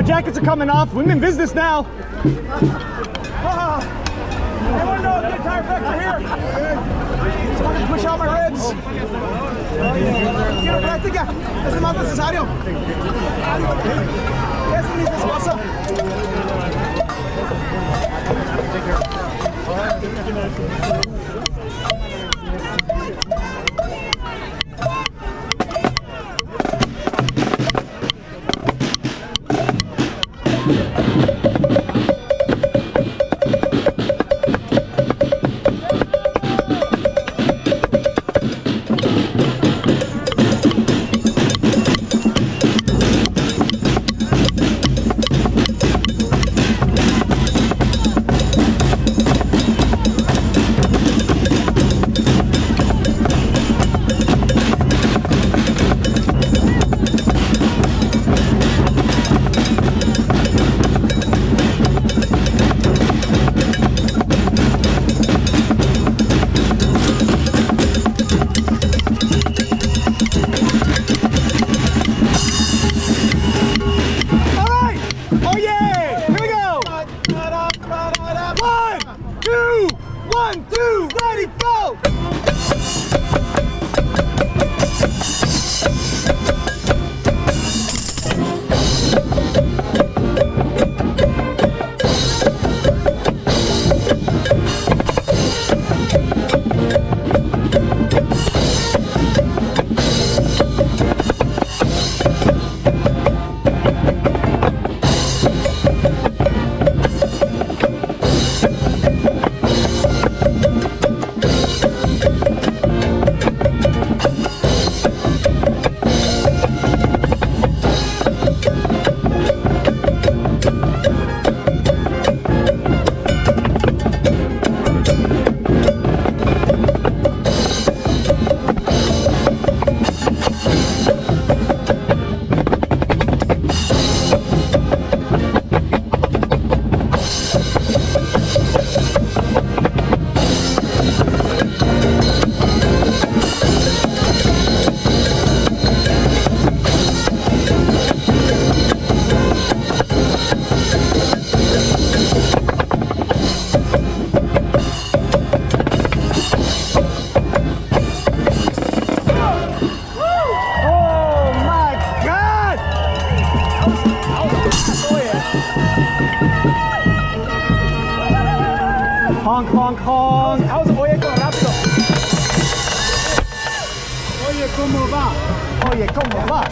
Jackets are coming off. We're in business now. Anyone know a good tire factor here? Someone can push out my ribs. Quiero práctica. Es más necesario. Eso ni se pasa. Honk, honk, honk. Vamos, oye, con rápido. Oye, ¿cómo va? Oye, ¿cómo vas?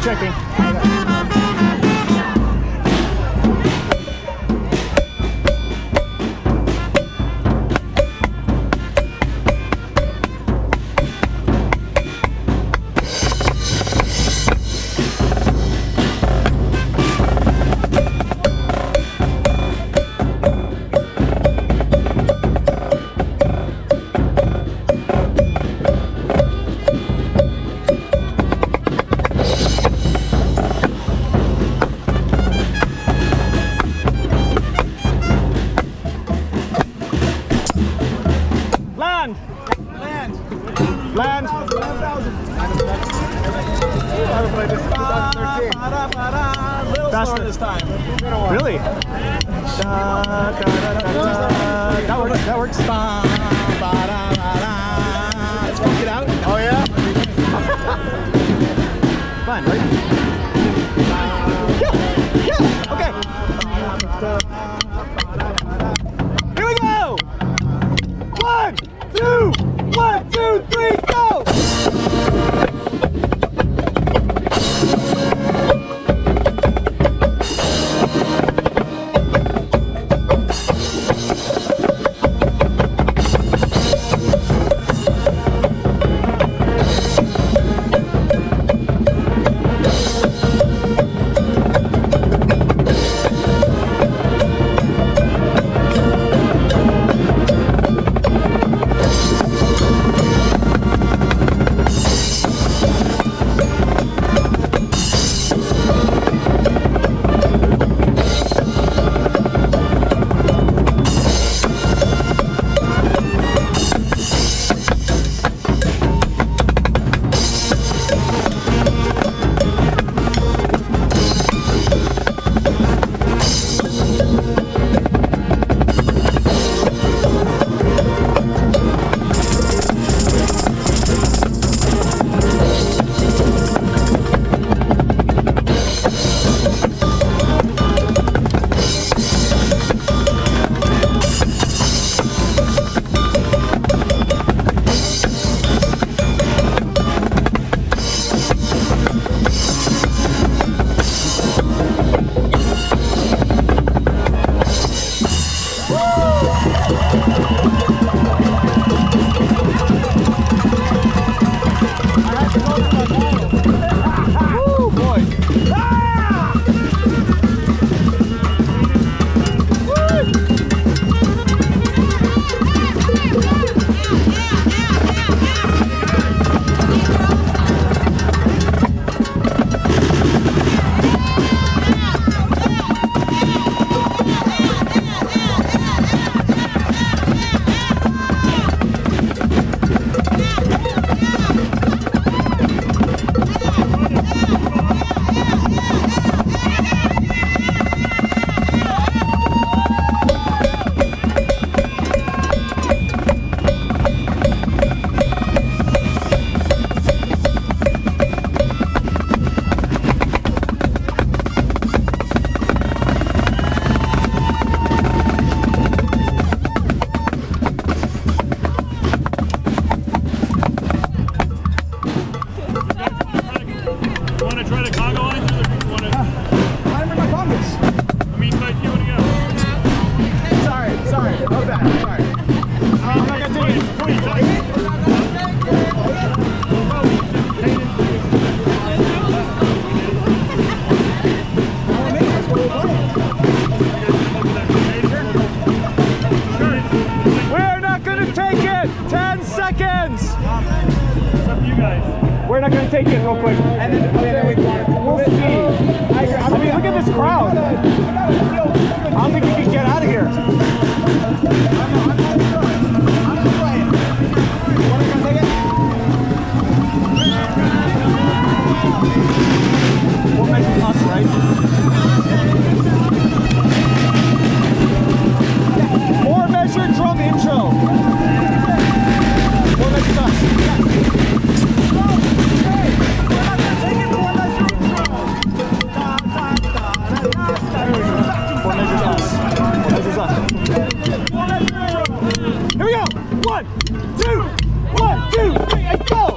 Checking. Land. Land. Land. 1,000. haven't played this since 2013. Little Faster. slower this time. Really? That works. Let's funk it out. Oh yeah? Fun, right? Yeah, okay. Here we go! 1, 2, 1, 2, 3, go! We're not going to take it real quick. And then we We'll see. I mean, look at this crowd. I don't think we can get out of here. What makes us, right? Four measure drum intro. What makes us? Here we go. 1, 2, 1, 2, 3, and go.